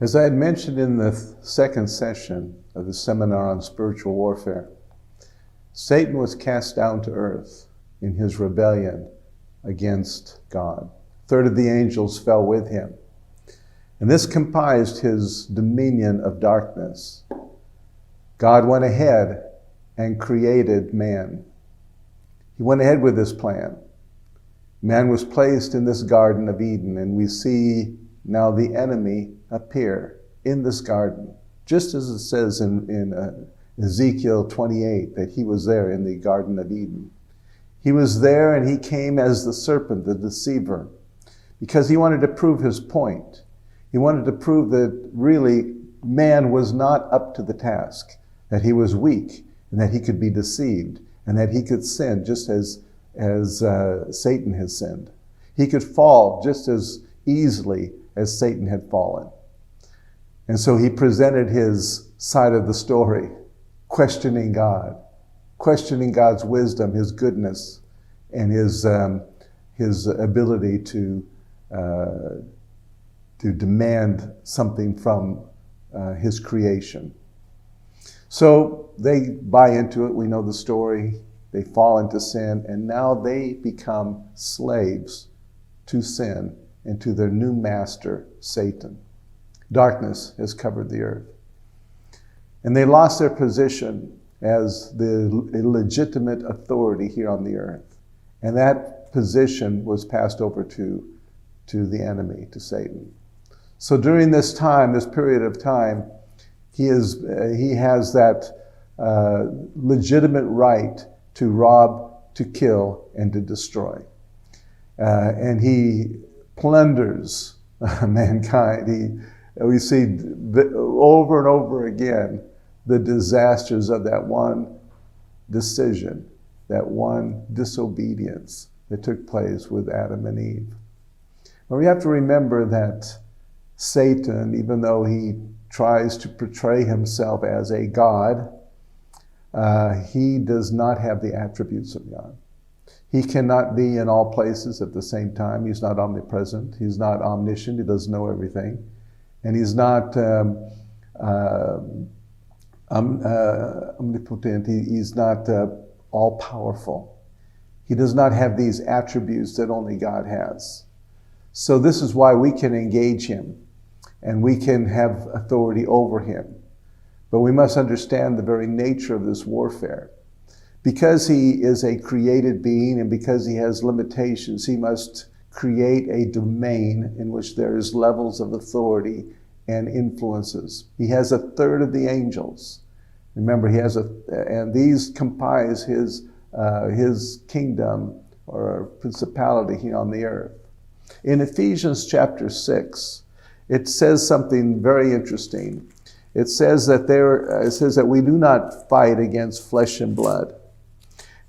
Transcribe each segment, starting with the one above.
As I had mentioned in the second session of the seminar on spiritual warfare, Satan was cast down to earth in his rebellion against God. A third of the angels fell with him. And this comprised his dominion of darkness. God went ahead and created man. He went ahead with this plan. Man was placed in this Garden of Eden, and we see now the enemy appear in this garden, just as it says in Ezekiel 28 that he was there in the Garden of Eden. He was there, and he came as the serpent, the deceiver, because he wanted to prove his point. He wanted to prove that really man was not up to the task, that he was weak, and that he could be deceived, and that he could sin just as Satan has sinned. He could fall just as easily as Satan had fallen. And so he presented his side of the story, questioning God, questioning God's wisdom, his goodness, and his ability to demand something from his creation. So they buy into it. We know the story. They fall into sin, and now they become slaves to sin and to their new master, Satan. Darkness has covered the earth. And they lost their position as the legitimate authority here on the earth. And that position was passed over to the enemy, to Satan. So during this time, this period of time, he has that legitimate right to rob, to kill, and to destroy. And he plunders mankind. We see over and over again the disasters of that one decision, that one disobedience that took place with Adam and Eve. But we have to remember that Satan, even though he tries to portray himself as a god, he does not have the attributes of God. He cannot be in all places at the same time. He's not omnipresent. He's not omniscient. He doesn't know everything. And he's not omnipotent. He's not all-powerful. He does not have these attributes that only God has. So this is why we can engage him and we can have authority over him. But we must understand the very nature of this warfare. Because he is a created being and because he has limitations, he must create a domain in which there is levels of authority and influences. He has a third of the angels. Remember, and these comprise his kingdom or principality here on the earth. In Ephesians chapter 6, it says something very interesting. It says that we do not fight against flesh and blood.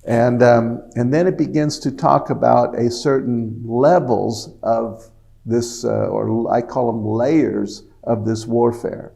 And then it begins to talk about a certain levels of this, or I call them layers of this warfare.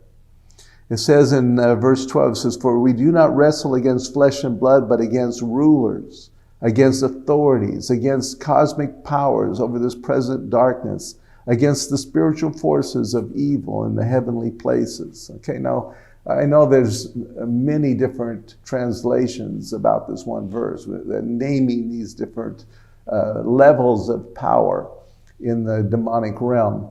It says in verse 12, it says, "For we do not wrestle against flesh and blood, but against rulers, against authorities, against cosmic powers over this present darkness, against the spiritual forces of evil in the heavenly places." Okay, now I know there's many different translations about this one verse, naming these different levels of power in the demonic realm.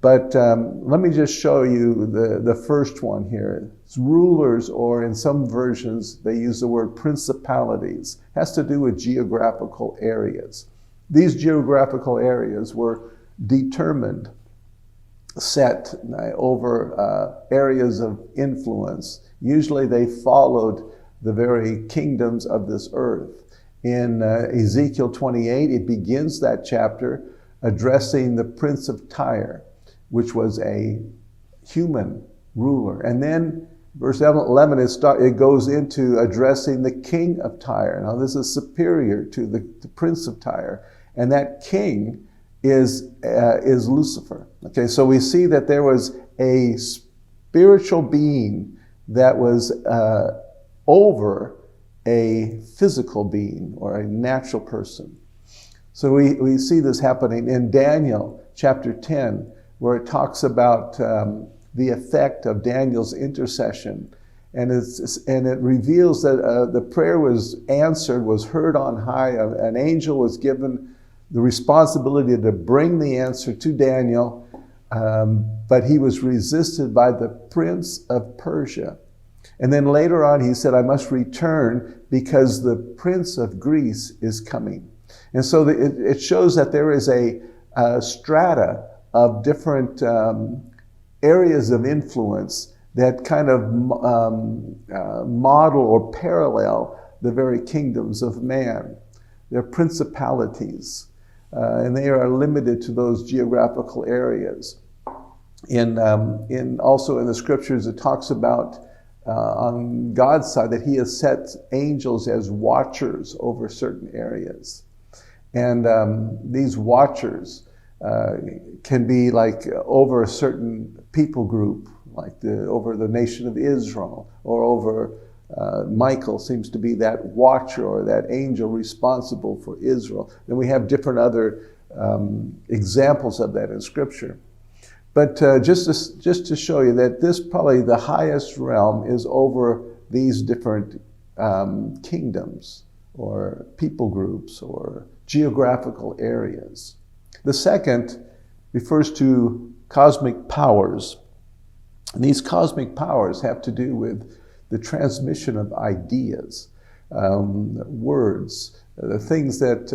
But let me just show you the first one here. It's rulers, or in some versions, they use the word principalities. It has to do with geographical areas. These geographical areas were determined, set over areas of influence. Usually they followed the very kingdoms of this earth. In Ezekiel 28, it begins that chapter addressing the Prince of Tyre, which was a human ruler. And then verse 11, it goes into addressing the king of Tyre. Now this is superior to the Prince of Tyre. And that king is Lucifer. Okay, so we see that there was a spiritual being that was over a physical being or a natural person. So we see this happening in Daniel chapter 10, where it talks about the effect of Daniel's intercession. And it reveals that the prayer was answered, was heard on high. An angel was given the responsibility to bring the answer to Daniel, but he was resisted by the prince of Persia. And then later on, he said, I must return because the prince of Greece is coming. And so it shows that there is a strata of different areas of influence that kind of model or parallel the very kingdoms of man. They're principalities, and they are limited to those geographical areas. Also in the scriptures, it talks about on God's side that he has set angels as watchers over certain areas. And these watchers can be like over a certain people group, like over the nation of Israel, or over Michael seems to be that watcher or that angel responsible for Israel. Then we have different other examples of that in Scripture. But just to show you that this probably the highest realm is over these different kingdoms or people groups or geographical areas. The second refers to cosmic powers. And these cosmic powers have to do with the transmission of ideas, words, the things that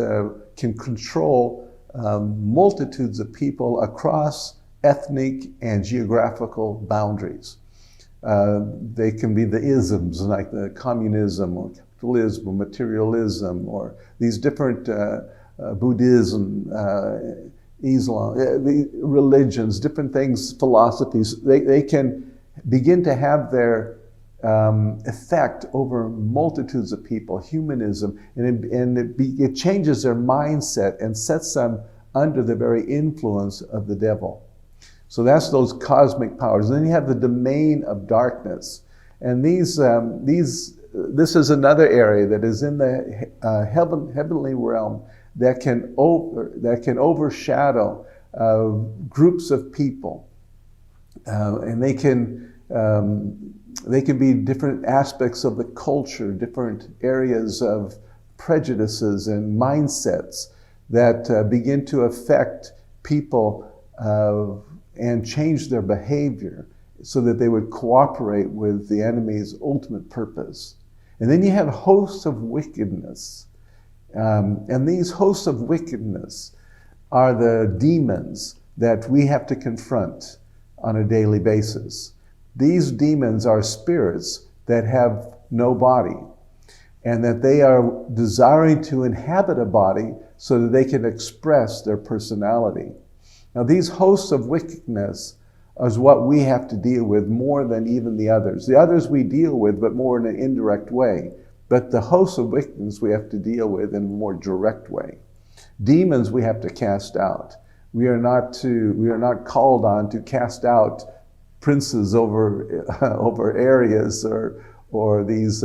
can control multitudes of people across ethnic and geographical boundaries. They can be the isms like the communism or capitalism or materialism or these different Buddhism, Islam, the religions, different things, philosophies. They can begin to have their effect over multitudes of people, humanism, and it changes their mindset and sets them under the very influence of the devil. So that's those cosmic powers. And then you have the domain of darkness. And this is another area that is in the heavenly realm that can overshadow groups of people, and they can be different aspects of the culture, different areas of prejudices and mindsets that begin to affect people and change their behavior so that they would cooperate with the enemy's ultimate purpose. And then you have hosts of wickedness. And these hosts of wickedness are the demons that we have to confront on a daily basis. These demons are spirits that have no body, and that they are desiring to inhabit a body so that they can express their personality. Now, these hosts of wickedness is what we have to deal with more than even the others. The others we deal with, but more in an indirect way. But the hosts of wickedness we have to deal with in a more direct way. Demons we have to cast out. We are not called on to cast out princes over areas or these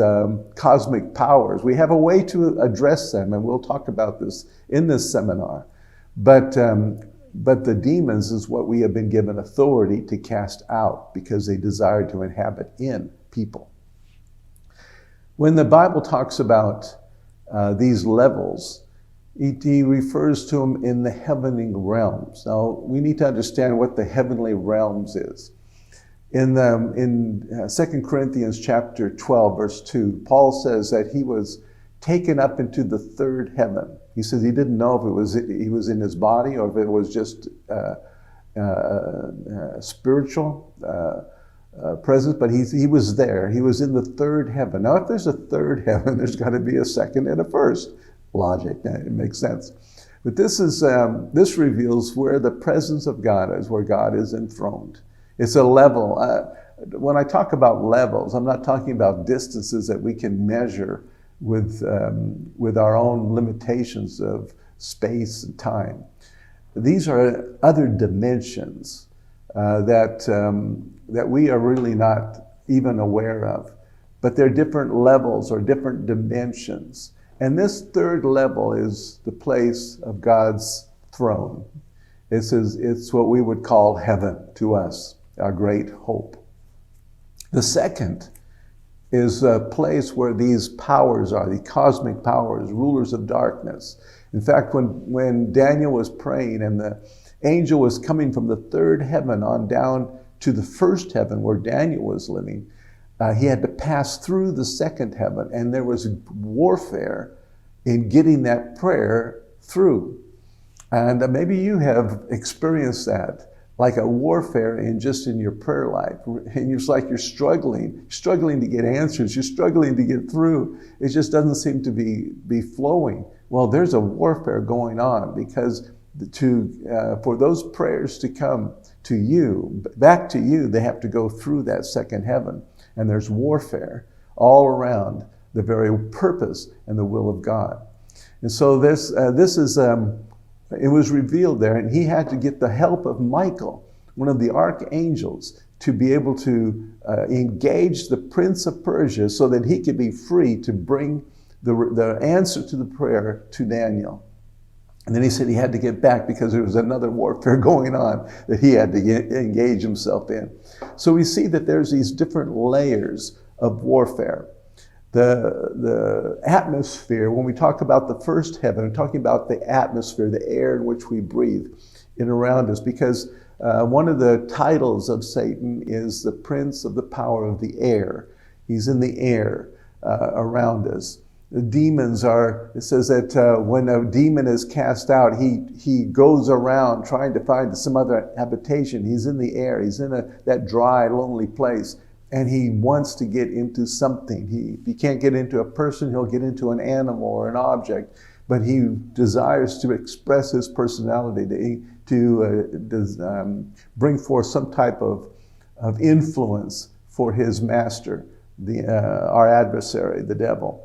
cosmic powers. We have a way to address them, and we'll talk about this in this seminar. But the demons is what we have been given authority to cast out because they desire to inhabit in people. When the Bible talks about these levels, he refers to them in the heavenly realms. Now, we need to understand what the heavenly realms is. In 2 Corinthians chapter 12, verse 2, Paul says that he was taken up into the third heaven. He says he didn't know if he was in his body or if it was just spiritual presence, but he was there. He was in the third heaven. Now, if there's a third heaven, there's got to be a second and a first. Logic, it makes sense. But this reveals where the presence of God is, where God is enthroned. It's a level. When I talk about levels, I'm not talking about distances that we can measure with our own limitations of space and time. These are other dimensions that we are really not even aware of. But they're different levels or different dimensions. And this third level is the place of God's throne. It's what we would call heaven to us. our great hope. The second is a place where these powers are, the cosmic powers, rulers of darkness. In fact, when Daniel was praying and the angel was coming from the third heaven on down to the first heaven where Daniel was living, he had to pass through the second heaven, and there was warfare in getting that prayer through. And maybe you have experienced that, like a warfare in your prayer life. And it's like you're struggling to get answers. You're struggling to get through. It just doesn't seem to be flowing. Well, there's a warfare going on, because for those prayers to come to you, back to you, they have to go through that second heaven. And there's warfare all around the very purpose and the will of God. And so this is, it was revealed there, and he had to get the help of Michael, one of the archangels, to be able to engage the prince of Persia so that he could be free to bring the answer to the prayer to Daniel. And then he said he had to get back because there was another warfare going on that he had to engage himself in. So we see that there's these different layers of warfare. The atmosphere, when we talk about the first heaven, we're talking about the atmosphere, the air in which we breathe in around us, because one of the titles of Satan is the prince of the power of the air. He's in the air around us. The demons are, it says that when a demon is cast out, he goes around trying to find some other habitation. He's in the air. He's in that dry, lonely place. And he wants to get into something. If he can't get into a person, he'll get into an animal or an object. But he desires to express his personality, to bring forth some type of influence for his master, our adversary, the devil.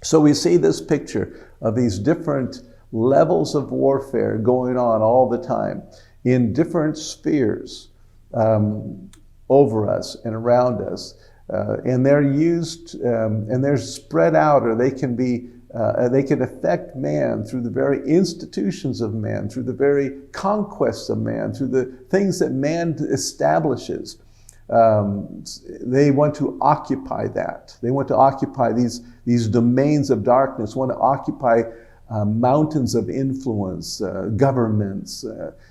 So we see this picture of these different levels of warfare going on all the time in different spheres over us and around us. And they're used, and they're spread out, or they can affect man through the very institutions of man, through the very conquests of man, through the things that man establishes. They want to occupy that. They want to occupy these domains of darkness, want to occupy mountains of influence, governments,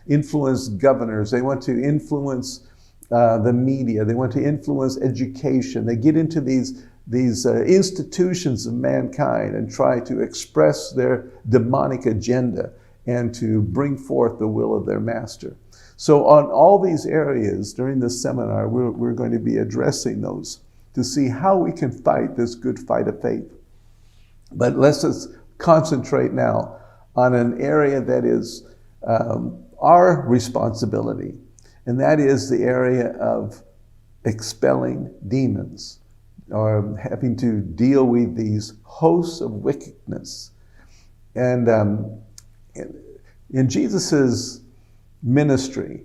influence governors. They want to influence the media. They want to influence education. They get into these institutions of mankind and try to express their demonic agenda and to bring forth the will of their master. So on all these areas during this seminar, we're going to be addressing those to see how we can fight this good fight of faith. But let's just concentrate now on an area that is our responsibility, and that is the area of expelling demons, or having to deal with these hosts of wickedness. And in Jesus's ministry,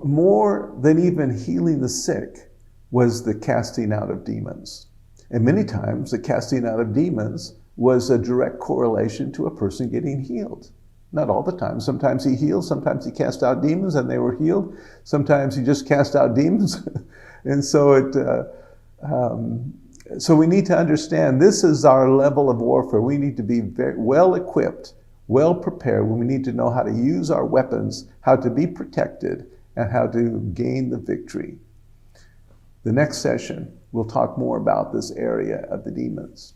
more than even healing the sick was the casting out of demons. And many times the casting out of demons was a direct correlation to a person getting healed. Not all the time. Sometimes he healed, sometimes he cast out demons and they were healed. Sometimes he just cast out demons. And so so we need to understand this is our level of warfare. We need to be very well equipped, well prepared. We need to know how to use our weapons, how to be protected, and how to gain the victory. The next session, we'll talk more about this area of the demons.